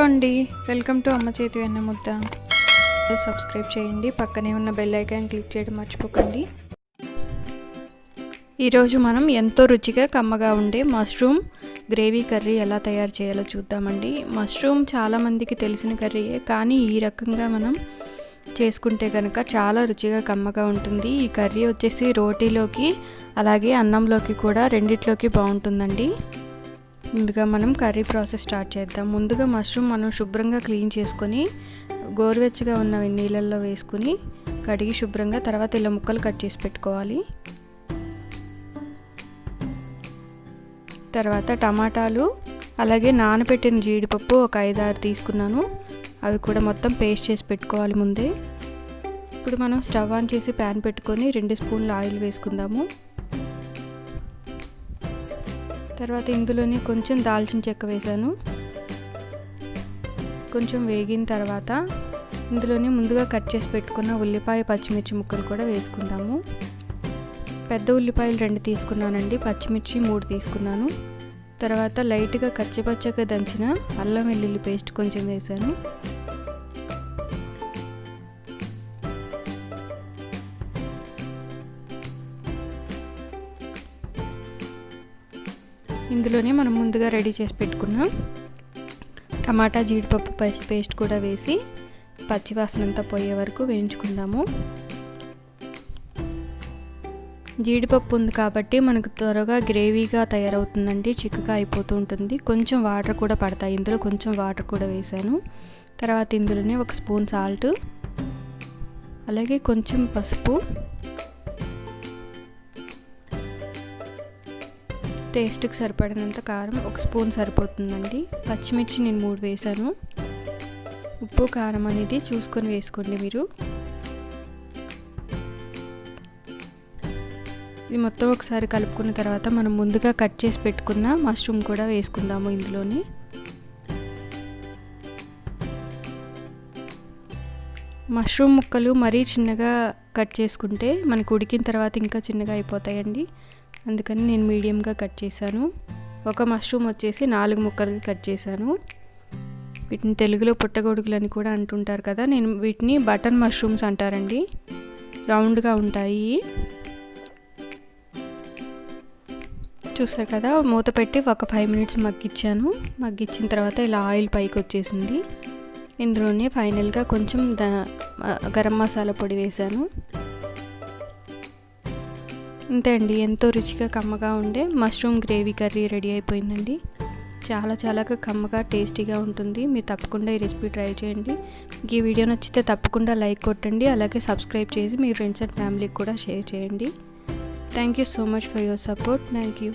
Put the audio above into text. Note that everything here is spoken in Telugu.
అండి, వెల్కమ్ టు అమ్మ చేతి వెన్న ముద్ద. సబ్స్క్రైబ్ చేయండి, పక్కనే ఉన్న బెల్ ఐకాన్ క్లిక్ చేయడం మర్చిపోకండి. ఈరోజు మనం ఎంతో రుచిగా కమ్మగా ఉండే మష్రూమ్ గ్రేవీ కర్రీ ఎలా తయారు చేయాలో చూద్దామండి. మష్రూమ్ చాలామందికి తెలిసిన కర్రీయే, కానీ ఈ రకంగా మనం చేసుకుంటే కనుక చాలా రుచిగా కమ్మగా ఉంటుంది. ఈ కర్రీ వచ్చేసి రోటీలోకి అలాగే అన్నంలోకి కూడా రెండిట్లోకి బాగుంటుందండి. ముందుగా మనం కర్రీ ప్రాసెస్ స్టార్ట్ చేద్దాం. ముందుగా మష్రూమ్ మనం శుభ్రంగా క్లీన్ చేసుకొని గోరువెచ్చగా ఉన్న నీళ్ళల్లో వేసుకుని కడిగి శుభ్రంగా తర్వాత ఇలా ముక్కలు కట్ చేసి పెట్టుకోవాలి. తర్వాత టమాటాలు అలాగే నానబెట్టిన జీడిపప్పు ఒక 5-6 తీసుకున్నాను. అవి కూడా మొత్తం పేస్ట్ చేసి పెట్టుకోవాలి ముందే. ఇప్పుడు మనం స్టవ్ ఆన్ చేసి ప్యాన్ పెట్టుకొని 2 స్పూన్ల ఆయిల్ వేసుకుందాము. తర్వాత ఇందులోనే కొంచెం దాల్చిన చెక్క వేసాను. కొంచెం వేగిన తర్వాత ఇందులోనే ముందుగా కట్ చేసి పెట్టుకున్న ఉల్లిపాయ పచ్చిమిర్చి ముక్కలు కూడా వేసుకుందాము. పెద్ద ఉల్లిపాయలు 2 తీసుకున్నానండి, పచ్చిమిర్చి 3 తీసుకున్నాను. తర్వాత లైట్గా కచ్చిపచ్చగా దంచిన అల్లం వెల్లుల్లి పేస్ట్ కొంచెం వేసాను. ఇందులోనే మనం ముందుగా రెడీ చేసి పెట్టుకున్న టమాటా జీడిపప్పు పేస్ట్ కూడా వేసి పచ్చివాసన అంతా పోయే వరకు వేయించుకుందాము. జీడిపప్పు ఉంది కాబట్టి మనకు త్వరగా గ్రేవీగా తయారవుతుందండి, చిక్కగా అయిపోతూ ఉంటుంది. కొంచెం వాటర్ కూడా పడతాయి, ఇందులో కొంచెం వాటర్ కూడా వేసాను. తర్వాత ఇందులోనే 1 స్పూన్ సాల్ట్ అలాగే కొంచెం పసుపు, టేస్ట్కి సరిపడినంత కారం 1 స్పూన్ సరిపోతుందండి. పచ్చిమిర్చి నేను 3 వేసాను. ఉప్పు కారం అనేది చూసుకొని వేసుకోండి మీరు. ఇది మొత్తం ఒకసారి కలుపుకున్న తర్వాత మనం ముందుగా కట్ చేసి పెట్టుకున్న మష్రూమ్ కూడా వేసుకుందాము ఇందులోని. మష్రూమ్ ముక్కలు మరీ చిన్నగా కట్ చేసుకుంటే మనకు ఉడికిన తర్వాత ఇంకా చిన్నగా అయిపోతాయండి, అందుకని నేను మీడియంగా కట్ చేశాను. ఒక మష్రూమ్ వచ్చేసి 4 ముక్కలుగా కట్ చేశాను. వీటిని తెలుగులో పుట్టగొడుగులు అని కూడా అంటుంటారు కదా, నేను వీటిని బటన్ మష్రూమ్స్ అంటారండి, రౌండ్గా ఉంటాయి. చూసారు కదా, మూత పెట్టి ఒక 5 మినిట్స్ మగ్గించాను. మగ్గించిన తర్వాత ఇలా ఆయిల్ పైకి వచ్చేసింది. ఇందులోనే ఫైనల్గా కొంచెం గరం మసాలా పొడి వేశాను. అంతే అండి, ఎంతో రుచిగా కమ్మగా ఉండే మష్రూమ్ గ్రేవీ కర్రీ రెడీ అయిపోయిందండి. చాలా కమ్మగా టేస్టీగా ఉంటుంది. మీరు తప్పకుండా ఈ రెసిపీ ట్రై చేయండి. ఈ వీడియో నచ్చితే తప్పకుండా లైక్ కొట్టండి, అలాగే సబ్స్క్రైబ్ చేసి మీ ఫ్రెండ్స్ అండ్ ఫ్యామిలీకి కూడా షేర్ చేయండి. Thank you so much for your support. Thank you.